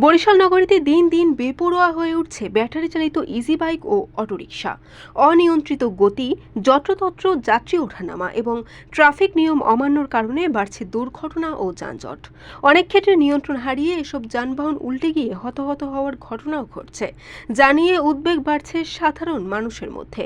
বরিশাল নগরীতে দিন দিন বেপরোয়া হয়ে উঠছে ব্যাটারি চালিত ইজি বাইক ও অটোরিকশা। অনিয়ন্ত্রিত গতি, যত্রতত্র যাত্রী ওঠানামা এবং ট্রাফিক নিয়ম অমান্যর কারণে বাড়ছে দুর্ঘটনা ও যানজট। অনেক ক্ষেত্রে নিয়ন্ত্রণ হারিয়ে এসব যানবাহন উল্টে গিয়ে হতাহত হওয়ার ঘটনাও ঘটছে, যা নিয়ে উদ্বেগ বাড়ছে সাধারণ মানুষের মধ্যে।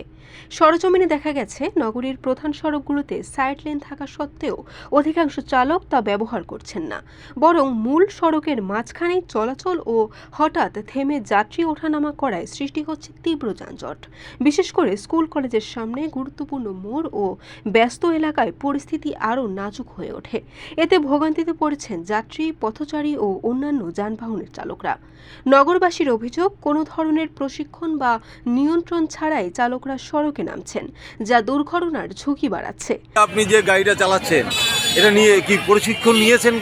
সরেজমিনে দেখা গেছে, নগরীর প্রধান সড়কগুলোতে সাইড লেন থাকা সত্ত্বেও অধিকাংশ চালক তা ব্যবহার করছেন না, বরং মূল সড়কের মাঝখানে চলাচল ও হঠাৎ থেমে যাত্রী ওঠানামা করায় সৃষ্টি হচ্ছে তীব্র যানজট। বিশেষ করে স্কুল কলেজের সামনে গুরুত্বপূর্ণ মোড় ও ব্যস্ত এলাকায় পরিস্থিতি আরও নাজুক হয়ে ওঠে। এতে ভোগান্তিতে পড়েছেন যাত্রী, পথচারী ও অন্যান্য যানবাহনের চালকরা। নগরবাসীর অভিযোগ, কোনো ধরনের প্রশিক্ষণ বা নিয়ন্ত্রণ ছাড়াই চালকরা সড়কে নামছেন, যা দুর্ঘটনার ঝুঁকি বাড়াচ্ছে। আপনি যে গাড়িটা চালাচ্ছেন, এটা নিয়ে কি প্রশিক্ষণ নিয়েছেন?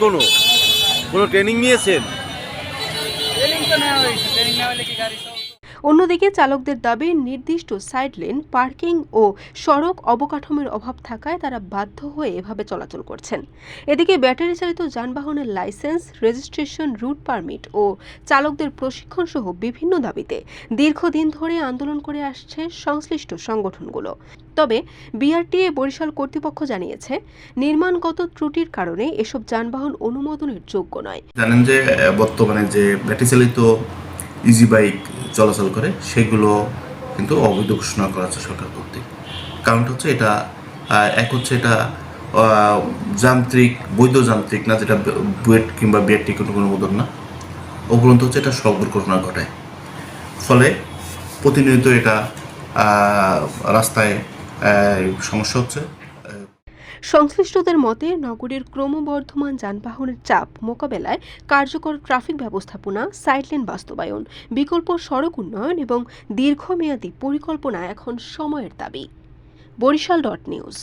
কোনো ট্রেনিং নিয়েছেন? অন্যদিকে চালকদের দাবি, নির্দিষ্ট সাইড লেন, পার্কিং ও সড়ক অবকাঠামোর অভাব থাকায় তারা বাধ্য হয়ে এভাবে চলাচল করছেন। এদিকে ব্যাটারি চালিত যানবাহনের লাইসেন্স, রেজিস্ট্রেশন, রুট পারমিট ও চালকদের প্রশিক্ষণ সহ বিভিন্ন দাবিতে দীর্ঘদিন ধরে আন্দোলন করে আসছে সংশ্লিষ্ট সংগঠনগুলো। তবে বিআরটিএ বরিশাল কর্তৃপক্ষ জানিয়েছে, নির্মাণগত ত্রুটির কারণে এসব যানবাহন অনুমোদনের যোগ্য নয়। জানেন যে বর্তমানে যে ব্যাটারি চালিত ইজি বাইক চলাচল করে সেগুলো কিন্তু অবৈধ ঘোষণা করা হচ্ছে সরকার কর্তৃক। কারণটা হচ্ছে এটা এটা যান্ত্রিক, বৈধ যান্ত্রিক না, যেটা বুয়েট কিংবা বিআরটি কোনো অনুমোদন না। উপরন্ত হচ্ছে এটা সড়ক দুর্ঘটনা ঘটায়, ফলে প্রতিনিয়ত এটা রাস্তায় সমস্যা হচ্ছে। সংশ্লিষ্টদের মতে, নগরীর ক্রমবর্ধমান যানবাহনের চাপ মোকাবেলায় কার্যকর ট্রাফিক ব্যবস্থাপনা, সাইডলেন বাস্তবায়ন, বিকল্প সড়ক উন্নয়ন এবং দীর্ঘমেয়াদী পরিকল্পনা এখন সময়ের দাবি। বরিশাল.নিউজ।